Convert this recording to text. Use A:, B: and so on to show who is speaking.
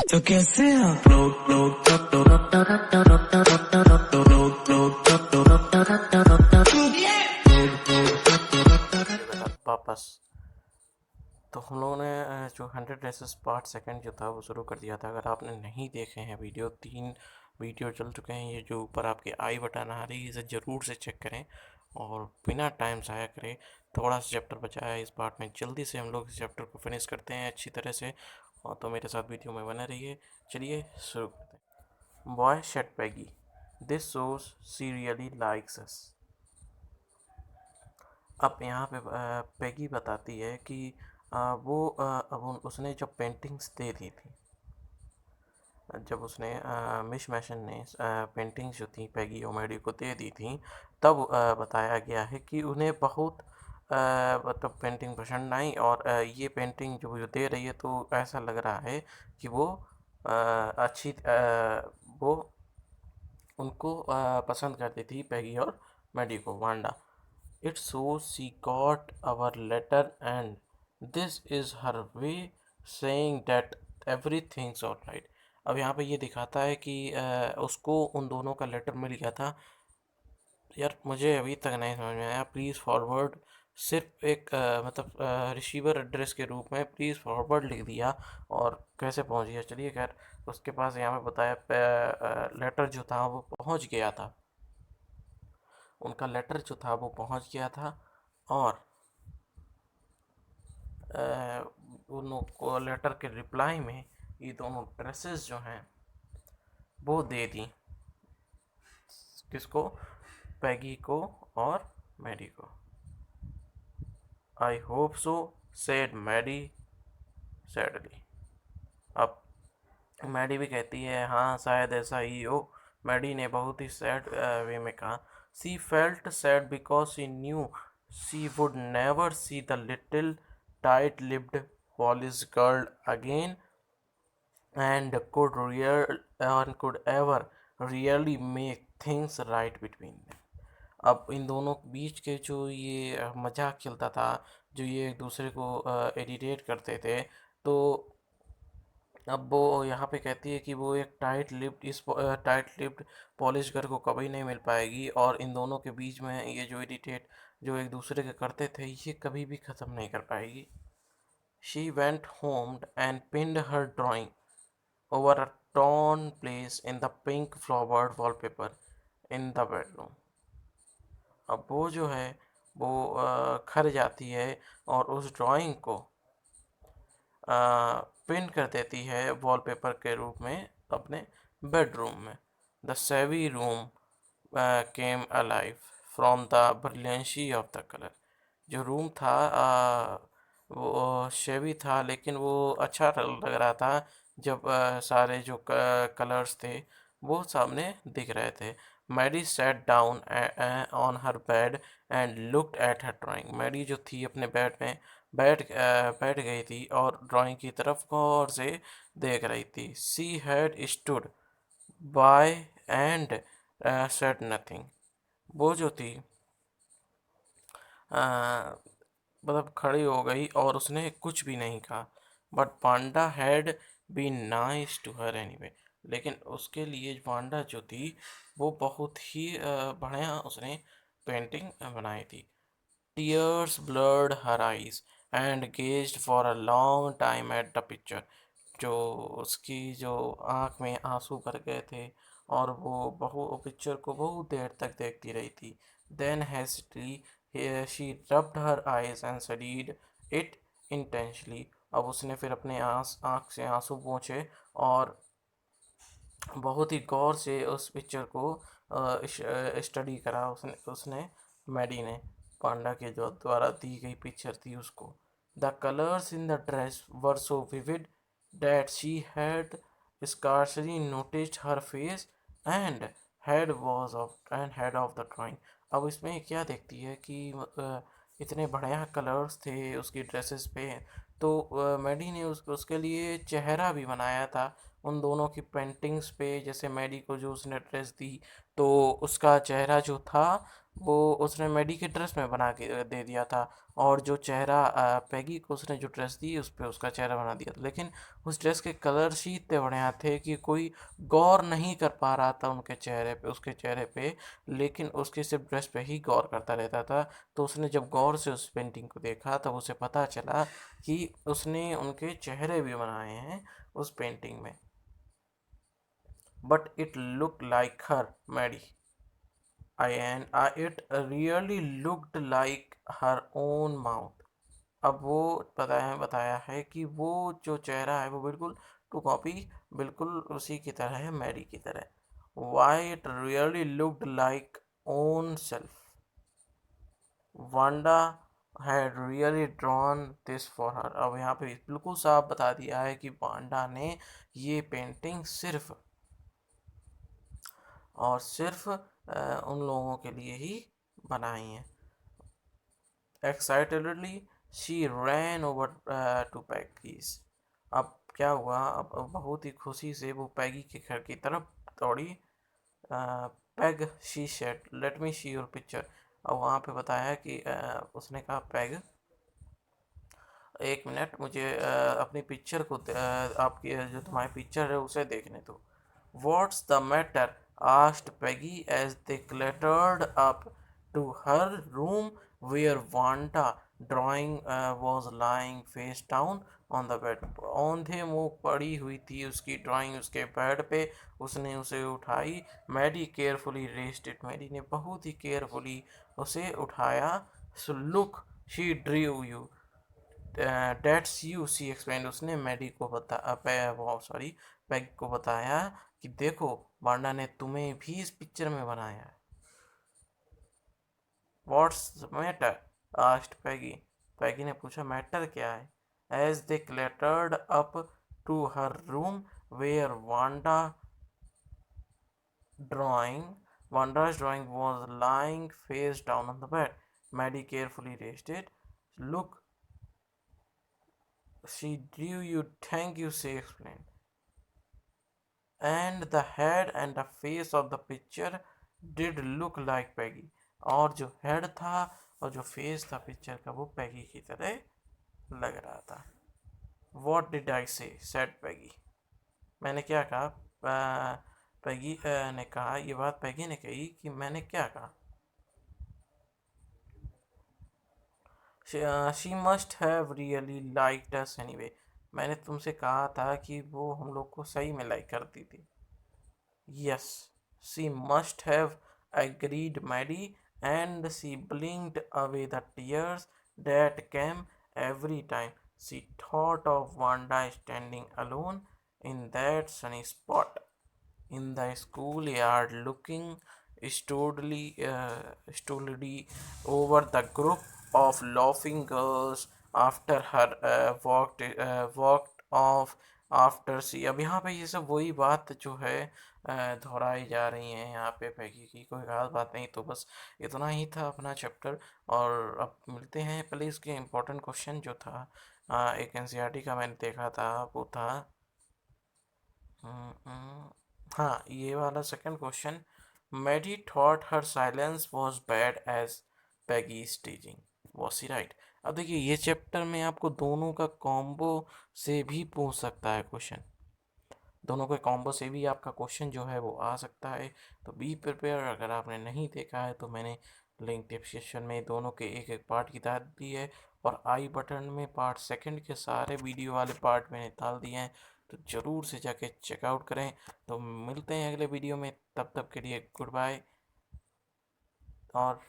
A: तो कैसे आप
B: वापस तो हम लोगों ने जो 100 रेसेस पार्ट सेकंड जो था वो शुरू कर दिया था। अगर आपने नहीं देखे हैं वीडियो, 3 वीडियो चल चुके हैं। ये जो ऊपर आपके आई बटन आ रही है इसे ज़रूर से चेक करें और बिना टाइम ज़ाया करें। थोड़ा सा चैप्टर बचा है इस पार्ट में, जल्दी से हम लोग इस चैप्टर को फिनिश करते हैं अच्छी तरह से। और तो मेरे साथ वीडियो में बने रहिए। चलिए शुरू करते हैं। Boy said Peggy, this shows she really likes us. अब यहाँ पे पैगी बताती है कि अब उसने जब पेंटिंग्स दे दी थी, जब उसने मिश मैशन ने पेंटिंग्स जो थी पैगी और मैडी को दे दी थी, तब बताया गया है कि उन्हें बहुत मतलब पेंटिंग पसंद आई। और ये पेंटिंग जो दे रही है तो ऐसा लग रहा है कि वो वो उनको पसंद करती थी, पैगी और मैडी को, Wanda. It shows she got our letter and this is her way saying that everything's alright। अब यहाँ पे ये दिखाता है कि उसको उन दोनों का लेटर मिल गया था। यार मुझे अभी तक नहीं समझ में आया। प्लीज़ फॉरवर्ड सिर्फ एक मतलब रिसीवर एड्रेस के रूप में प्लीज़ फॉरवर्ड लिख दिया और कैसे पहुँच गया। चलिए खैर, उसके पास यहाँ पे बताया लेटर जो था वो पहुँच गया था। उनका लेटर जो था वो पहुँच गया था और दोनों को लेटर के रिप्लाई में ये दोनों ड्रेसेस जो हैं वो दे दी। किसको? पैगी को और मैडी को। I hope so, said Maddy sadly. अब मैडी भी कहती है हाँ शायद ऐसा ही हो। मैडी ने बहुत ही सैड वे में कहा, she felt sad because she knew she would never see the little tight lipped Polish girl again and could ever really make things right between them। अब इन दोनों के बीच के जो ये मजाक चलता था, जो ये एक दूसरे को इरिटेट करते थे, तो अब वो यहाँ पे कहती है कि वो एक टाइट लिप्ड पॉलिश गर्ल को कभी नहीं मिल पाएगी और इन दोनों के बीच में ये जो इरिटेट जो एक दूसरे के करते थे ये कभी भी ख़त्म नहीं कर पाएगी। She went home and pinned her drawing over a torn place in the pink flowered wallpaper in the bedroom। अब वो जो है वो खर जाती है और उस ड्राइंग को पिन कर देती है वॉलपेपर के रूप में अपने बेडरूम में। द सेवी room came alive from the brilliancy of the colour. जो रूम था वो शेवी था लेकिन वो अच्छा लग रहा था जब सारे जो कलर्स थे वो सामने दिख रहे थे। Maddy sat down on her bed and looked at her drawing. Maddy जो थी अपने बेड में बैठ गई थी और ड्राइंग की तरफ गौर से देख रही थी। She had stood by and said nothing. वो जो थी मतलब खड़ी हो गई और उसने कुछ भी नहीं कहा। But Panda had been nice to her anyway. लेकिन उसके लिए पांडा जो थी वो बहुत ही बढ़िया उसने पेंटिंग बनाई थी। Tears blurred her eyes and gazed for a long time at the picture. जो उसकी जो आँख में आंसू भर गए थे और वो पिक्चर को बहुत देर तक देखती रही थी। Then hastily she rubbed her eyes and studied it intently. अब उसने फिर अपने आँख से आंसू पोंछे और बहुत ही गौर से उस पिक्चर को स्टडी करा उसने मैडी ने, पांडा के जो द्वारा दी गई पिक्चर थी उसको। The colours in the dress were so vivid that she had scarcely noticed her face and head of the drawing। अब इसमें क्या देखती है कि इतने बढ़िया कलर्स थे उसकी ड्रेसेस पे, तो मैडी ने उसके लिए चेहरा भी बनाया था उन दोनों की पेंटिंग्स पे। जैसे मैडी को जो उसने ड्रेस दी तो उसका चेहरा जो था वो उसने मैडी के ड्रेस में बना के दे दिया था, और जो चेहरा पैगी को उसने जो ड्रेस दी उस पे उसका चेहरा बना दिया था। लेकिन उस ड्रेस के कलर्स ही इतने बढ़िया थे कि कोई गौर नहीं कर पा रहा था उनके चेहरे पे, उसके चेहरे पे, लेकिन उसके सिर्फ ड्रेस पे ही गौर करता रहता था। तो उसने जब गौर से उस पेंटिंग को देखा तब उसे पता चला कि उसने उनके चेहरे भी बनाए हैं उस पेंटिंग में। But it look like her Maddy, it really looked like her own mouth। अब वो बताया है कि वो जो चेहरा है वो बिल्कुल टू कॉपी, बिल्कुल उसी की तरह है, मैरी की तरह। Why it really looked like own self, Wanda had really drawn this for her. अब यहाँ पे बिल्कुल साफ बता दिया है कि वांडा ने ये पेंटिंग सिर्फ और सिर्फ उन लोगों के लिए ही बनाई है। Excitedly she ran over to Peggy's। अब क्या हुआ, अब बहुत ही खुशी से वो पैगी के घर की तरफ दौड़ी। Peg, she said, let me see your picture. और वहाँ पे बताया कि उसने कहा, पैग, एक मिनट, मुझे अपनी पिक्चर को आपकी जो तुम्हारी पिक्चर है उसे देखने दो। What's the matter? asked Peggy as they clattered up to her room where Wanda drawing was lying face down on the bed। औंधे मुंह पड़ी हुई थी उसकी ड्राइंग उसके बेड पे। उसने उसे उठाई। Maddy carefully raised it. Maddy ने बहुत ही केयरफुली उसे उठाया। So look, she drew you, that's you, she explain. उसने मैडी को सॉरी, पैग को बताया कि देखो, वांडा ने तुम्हें भी इस पिक्चर में बनाया है। What's matter? Asked Peggy. Peggy ने पूछा, मैटर क्या है? As they clattered up to her room where drawing Wanda's drawing was lying face down on the bed। Maddie carefully raised it. Look, she drew you, thank you, she explained। And the head and the face of the picture did look like Peggy। और जो head था और जो face था picture का वो पैगी की तरह लग रहा था। What did I say? said Peggy। मैंने क्या कहा? पैगी ने कहा, ये बात पैगी ने कही कि मैंने क्या कहा। She must have really liked us anyway. मैंने तुमसे कहा था कि वो हम लोग को सही में लाइक करती थी। Yes, she must have agreed, Maddie, and she blinked away the tears that came every time she thought of Wanda standing alone in that sunny spot in the schoolyard, looking stolidly over the group of laughing girls after her walked off after she. अब यहाँ पे ये सब वही बात जो है दोहराई जा रही हैं यहाँ पे पैगी की, कोई खास बात नहीं। तो बस इतना ही था अपना चैप्टर। और अब मिलते हैं, पहले इसके इम्पोर्टेंट क्वेश्चन जो था एक एनसीईआरटी का मैंने देखा था, वो था हाँ, ये वाला second question. Maddy thought her silence was bad as Peggy staging, was she right. अब देखिए, ये चैप्टर में आपको दोनों का कॉम्बो से भी पूछ सकता है क्वेश्चन। दोनों के कॉम्बो से भी आपका क्वेश्चन जो है वो आ सकता है। तो बी प्रिपेयर। अगर आपने नहीं देखा है तो मैंने लिंक डिस्क्रिप्शन में दोनों के एक एक पार्ट की डाल दी है, और आई बटन में पार्ट सेकंड के सारे वीडियो वाले पार्ट मैंने डाल दिए हैं, तो ज़रूर से जाके चेकआउट करें। तो मिलते हैं अगले वीडियो में, तब तक के लिए गुड बाय। और